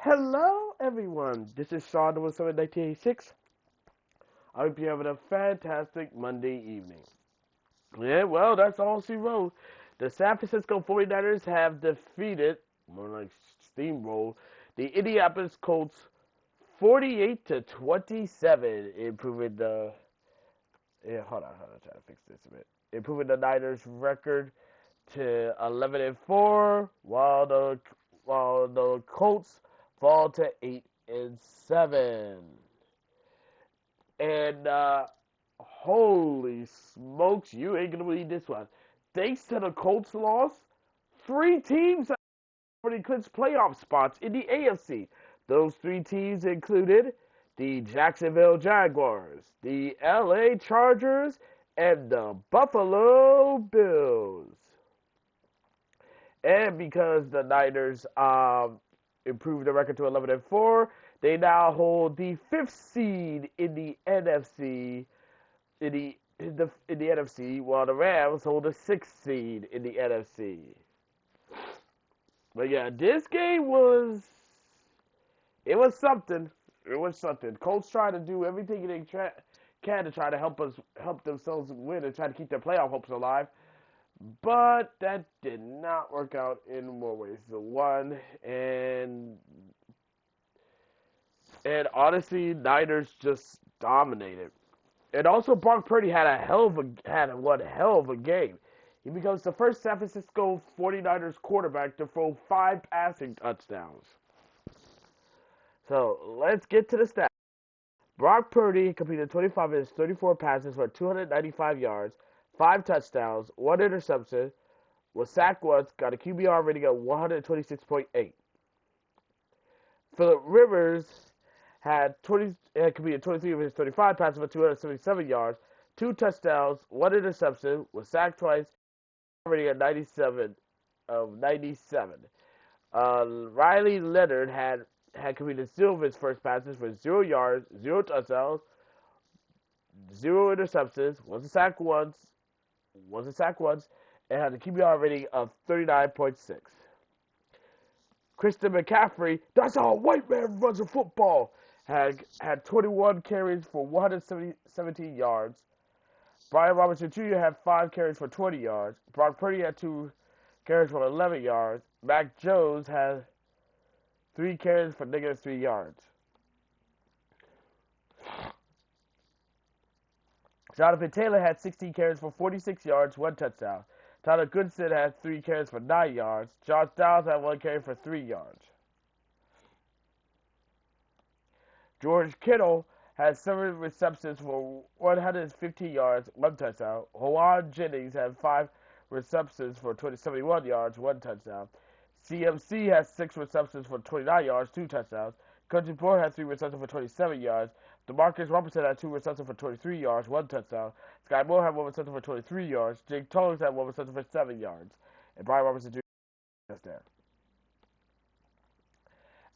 Hello, everyone. This is Sean, the 1986. I hope you're having a fantastic Monday evening. Yeah, well, that's all she wrote. The San Francisco 49ers have defeated, more like steamroll, the Indianapolis Colts 48 to 27, improving the. Yeah, hold on, trying to fix this a bit. Improving the Niners' record to 11-4, while the Colts fall to 8-7. And holy smokes, you ain't gonna believe this one. Thanks to the Colts loss, three teams have already clinched playoff spots in the AFC. Those three teams included the Jacksonville Jaguars, the LA Chargers, and the Buffalo Bills. And because the Niners improved the record to 11-4, they now hold the fifth seed in the NFC. In the NFC, while the Rams hold the sixth seed in the NFC. But yeah, this game was something. It was something. Colts trying to do everything they can to try to help themselves win and try to keep their playoff hopes alive. But that did not work out in more ways than one. And honestly, Niners just dominated. And also, Brock Purdy had one hell of a game. He becomes the first San Francisco 49ers quarterback to throw 5 passing touchdowns. So let's get to the stats. Brock Purdy completed 25 of his 34 passes for 295 yards, 5 touchdowns, 1 interception, was sacked once, got a QBR rating of 126.8. Phillip Rivers had completed 23 of his 35 passes for 277 yards, 2 touchdowns, 1 interception, was sacked twice, rating at 97 of 97. Riley Leonard had completed 0 of his first passes for 0 yards, 0 touchdowns, 0 interceptions, was a sack once, and had a QBR rating of 39.6. Christian McCaffrey, that's how a white man runs a football, had 21 carries for 117 yards. Brian Robinson Jr. had 5 carries for 20 yards. Brock Purdy had 2 carries for 11 yards. Mac Jones had 3 carries for -3 yards. Jonathan Taylor had 16 carries for 46 yards, 1 touchdown. Tyler Goodson had 3 carries for 9 yards. Josh Downs had 1 carry for 3 yards. George Kittle had 7 receptions for 115 yards, 1 touchdown. Juwan Jennings had 5 receptions for 71 yards, 1 touchdown. CMC had 6 receptions for 29 yards, 2 touchdowns. Country Boy had 3 receptions for 27 yards. DeMarcus Robinson had 2 receptions for 23 yards, 1 touchdown. Sky Moore had 1 reception for 23 yards. Jake Tollins had 1 reception for 7 yards. And Brian Robinson Jr. touchdown.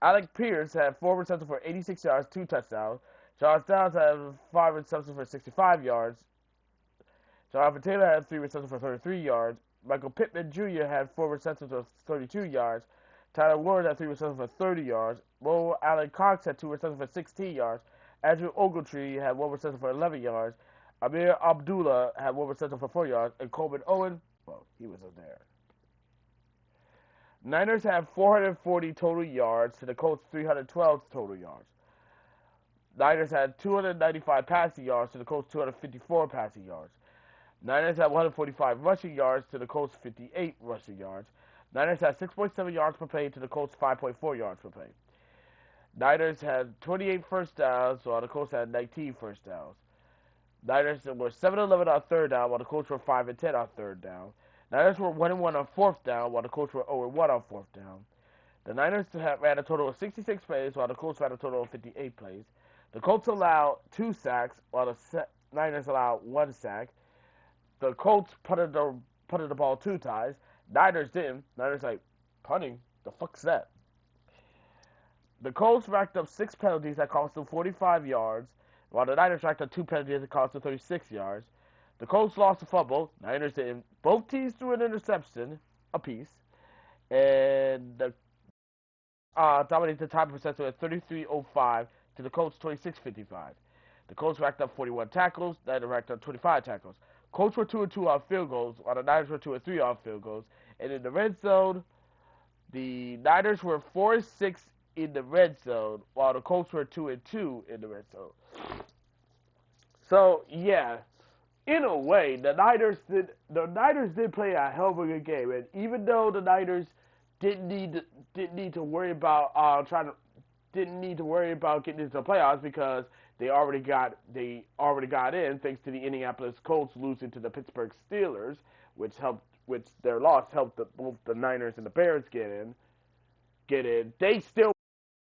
Alec Pierce had 4 receptions for 86 yards, 2 touchdowns. Josh Downs had 5 receptions for 65 yards. Jonathan Taylor had 3 receptions for 33 yards. Michael Pittman Jr. had 4 receptions for 32 yards. Tyler Ward had 3 receptions for 30 yards. Mo Allen Cox had 2 receptions for 16 yards. Andrew Ogletree had 1 reception for 11 yards. Amir Abdullah had 1 reception for 4 yards. And Coleman Owen, well, he wasn't there. Niners had 440 total yards to the Colts 312 total yards. Niners had 295 passing yards to the Colts 254 passing yards. Niners had 145 rushing yards to the Colts 58 rushing yards. Niners had 6.7 yards per play to the Colts 5.4 yards per play. Niners had 28 first downs while the Colts had 19 first downs. Niners were 7-11 on third down while the Colts were 5-10 on third down. Niners were 1-1 on fourth down while the Colts were 0-1 on fourth down. The Niners ran a total of 66 plays while the Colts ran a total of 58 plays. The Colts allowed 2 sacks while the Niners allowed 1 sack. The Colts punted the ball 2 times. Niners didn't. Niners like, punting? The fuck's that? The Colts racked up 6 penalties that cost them 45 yards, while the Niners racked up 2 penalties that cost them 36 yards. The Colts lost a fumble. Niners didn't. Both teams threw an interception apiece. And the dominated the time possession at 33.05 to the Colts 26.55. The Colts racked up 41 tackles. The Niners racked up 25 tackles. Colts were 2-2 on field goals, while the Niners were 2-3 on field goals. And in the red zone, the Niners were 4-6 in the red zone, while the Colts were 2-2 in the red zone. So yeah, in a way, the Niners did play a hell of a good game, and even though the Niners didn't need to worry about didn't need to worry about getting into the playoffs because they already got in thanks to the Indianapolis Colts losing to the Pittsburgh Steelers, which their loss helped both the Niners and the Bears get in.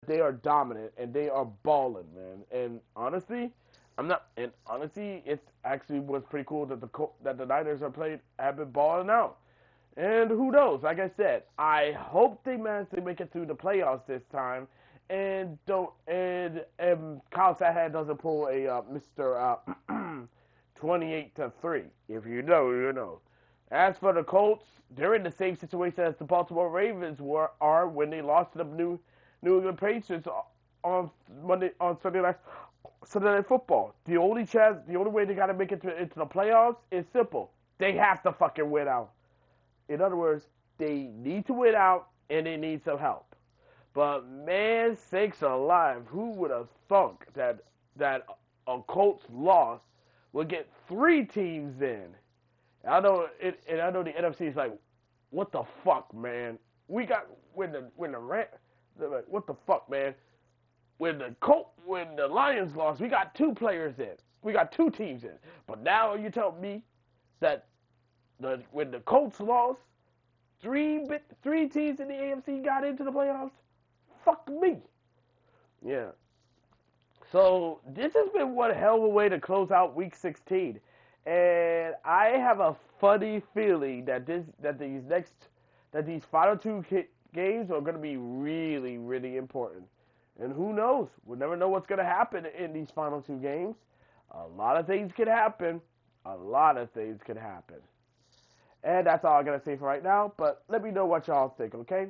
They are dominant and they are balling, man. And honestly, it's actually was pretty cool that the Niners have been balling out. And who knows? Like I said, I hope they manage to make it through the playoffs this time, and Kyle Shanahan doesn't pull a Mr. 28-3. If you know, you know. As for the Colts, they're in the same situation as the Baltimore Ravens are when they lost to the New England Patriots on Sunday Night Football. The only way they got to make it into the playoffs is simple. They have to fucking win out. In other words, they need to win out and they need some help. But man sakes alive, who would have thunk that a Colts loss would get 3 teams in? And I know the NFC is like, what the fuck, man? We got what the fuck, man? When the Lions lost, we got 2 players in. We got 2 teams in. But now you tell me that when the Colts lost, 3 teams in the AFC got into the playoffs? Fuck me. Yeah. So this has been one hell of a way to close out Week 16. And I have a funny feeling that these final 2 games are going to be really, really important. And who knows? We'll never know what's going to happen in these final 2 games. A lot of things could happen. And that's all I got to say for right now. But let me know what y'all think, okay?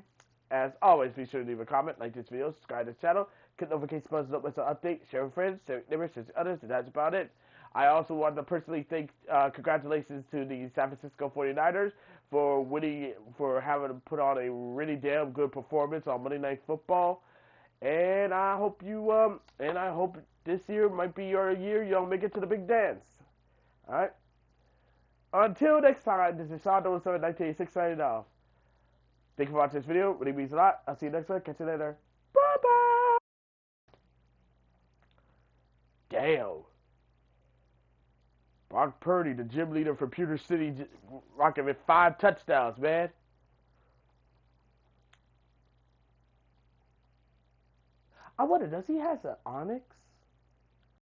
As always, be sure to leave a comment, like this video, subscribe to the channel, click the notification button to miss an update, share with friends, share with neighbors, share with others, and that's about it. I also want to personally thank, congratulations to the San Francisco 49ers for having put on a really damn good performance on Monday Night Football. And I hope this year might be your year. Y'all make it to the big dance. All right. Until next time, this is Sean 1986 signing off. Thank you for watching this video. It really means a lot. I'll see you next time. Catch you later. Bye bye. Damn. Brock Purdy, the gym leader for Pewter City, rocking with 5 touchdowns, man. I wonder, does he have an Onyx?